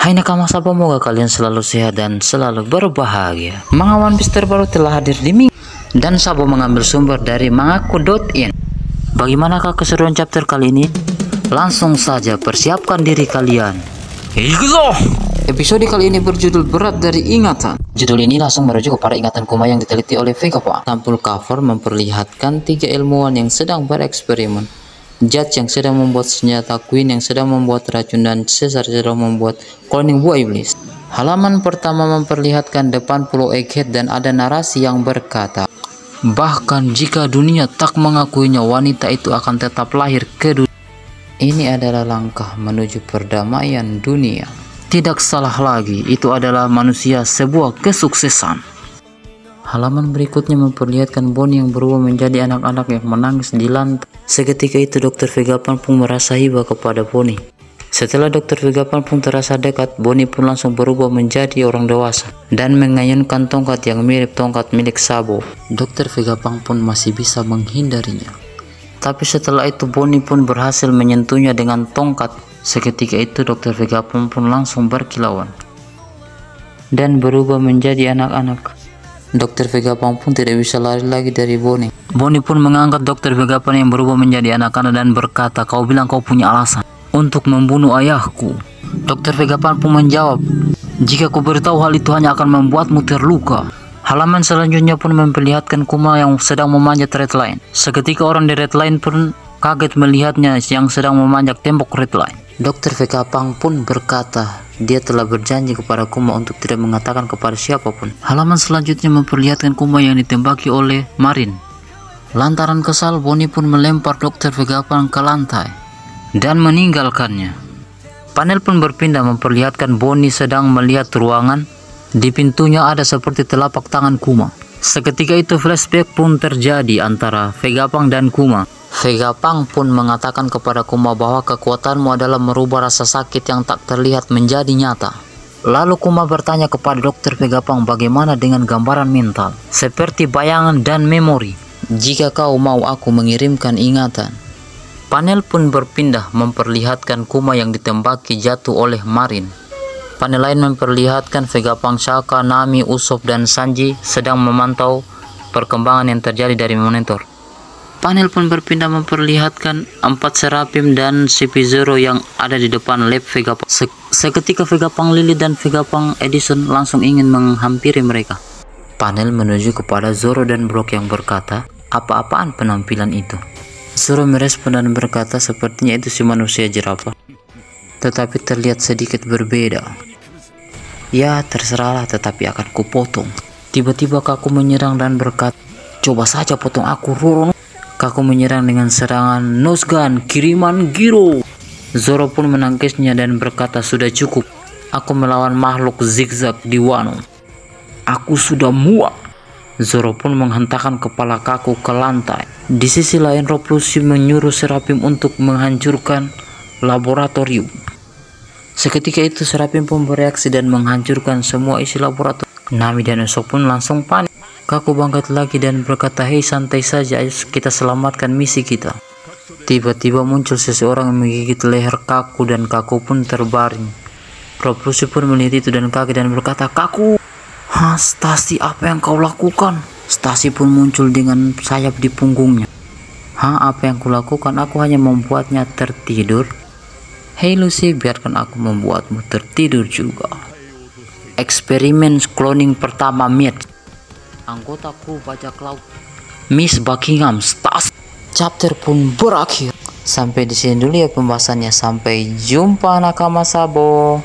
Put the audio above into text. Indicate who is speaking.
Speaker 1: Hai nakama Sabo, semoga kalian selalu sehat dan selalu berbahagia. Manga One Piece terbaru telah hadir di minggu dan Sabo mengambil sumber dari mangaku.in. Bagaimanakah keseruan chapter kali ini? Langsung saja persiapkan diri kalian. Ikuzo! Episode kali ini berjudul Berat dari Ingatan. Judul ini langsung merujuk kepada ingatan Kuma yang diteliti oleh Vegapunk. Sampul cover memperlihatkan 3 ilmuwan yang sedang bereksperimen. Judge yang sedang membuat senjata, Queen yang sedang membuat racun, dan Caesar sedang membuat cloning buah iblis. Halaman pertama memperlihatkan depan pulau Egghead dan ada narasi yang berkata, bahkan jika dunia tak mengakuinya, wanita itu akan tetap lahir ke dunia. Ini adalah langkah menuju perdamaian dunia. Tidak salah lagi, itu adalah manusia sebuah kesuksesan. Halaman berikutnya memperlihatkan Bonnie yang berubah menjadi anak-anak yang menangis di lantai. Seketika itu Dr. Vegapunk pun merasa hibah kepada Bonnie. Setelah Dr. Vegapunk pun terasa dekat, Bonnie pun langsung berubah menjadi orang dewasa dan mengayunkan tongkat yang mirip tongkat milik Sabo. Dr. Vegapunk pun masih bisa menghindarinya. Tapi setelah itu Bonnie pun berhasil menyentuhnya dengan tongkat. Seketika itu Dr. Vegapunk pun langsung berkilauan dan berubah menjadi anak-anak. Dr. Vegapunk pun tidak bisa lari lagi dari Bonnie. Bonnie pun mengangkat Dr. Vegapunk yang berubah menjadi anak-anak dan berkata, kau bilang kau punya alasan untuk membunuh ayahku. Dr. Vegapunk pun menjawab, jika kau beritahu hal itu hanya akan membuatmu terluka. Halaman selanjutnya pun memperlihatkan Kuma yang sedang memanjat Red Line. Seketika orang di Red Line pun kaget melihatnya yang sedang memanjat tembok Red Line. Dr. Vegapunk pun berkata, dia telah berjanji kepada Kuma untuk tidak mengatakan kepada siapapun. Halaman selanjutnya memperlihatkan Kuma yang ditembaki oleh Marin. Lantaran kesal, Bonnie pun melempar Dr. Vegapunk ke lantai dan meninggalkannya. Panel pun berpindah memperlihatkan Bonnie sedang melihat ruangan. Di pintunya ada seperti telapak tangan Kuma. Seketika itu flashback pun terjadi antara Vegapunk dan Kuma. Vegapunk pun mengatakan kepada Kuma bahwa kekuatanmu adalah merubah rasa sakit yang tak terlihat menjadi nyata. Lalu Kuma bertanya kepada Dr. Vegapunk bagaimana dengan gambaran mental, seperti bayangan dan memori. Jika kau mau aku mengirimkan ingatan. Panel pun berpindah memperlihatkan Kuma yang ditembaki jatuh oleh Marin. Panel lain memperlihatkan Vegapunk, Shaka, Nami, Usopp, dan Sanji sedang memantau perkembangan yang terjadi dari monitor. Panel pun berpindah memperlihatkan 4 Seraphim dan CP0 yang ada di depan lab Vegapunk. Seketika Vegapunk Lily dan Vegapunk Edison langsung ingin menghampiri mereka. Panel menuju kepada Zoro dan Brook yang berkata, apa-apaan penampilan itu? Zoro merespon dan berkata, sepertinya itu si manusia jerapah, tetapi terlihat sedikit berbeda. Ya terserahlah, tetapi akan kupotong. Tiba-tiba Kaku menyerang dan berkata, coba saja potong aku, Roro. Kaku menyerang dengan serangan Nosgun kiriman Giro. Zoro pun menangkisnya dan berkata, sudah cukup, aku melawan makhluk zigzag di Wano. Aku sudah muak. Zoro pun menghentakkan kepala Kaku ke lantai. Di sisi lain Rob Lucci menyuruh Seraphim untuk menghancurkan laboratorium. Seketika itu Seraphim pun bereaksi dan menghancurkan semua isi laboratorium. Nami dan Usopp pun langsung panik. Kaku bangkit lagi dan berkata, hei santai saja, ayo kita selamatkan misi kita. Tiba-tiba muncul seseorang yang menggigit leher Kaku dan Kaku pun terbaring. Rob Lucci pun melihat itu dan kaget dan berkata, Kaku, hah, Stacy, apa yang kau lakukan? Stacy pun muncul dengan sayap di punggungnya. Hah, apa yang kulakukan? Aku hanya membuatnya tertidur. Hei Lucy, biarkan aku membuatmu tertidur juga. Eksperimen cloning pertama Meet. Anggota kru bajak laut Miss Buckingham Stas. Chapter pun berakhir. Sampai di sini dulu ya pembahasannya. Sampai jumpa nakama Sabo.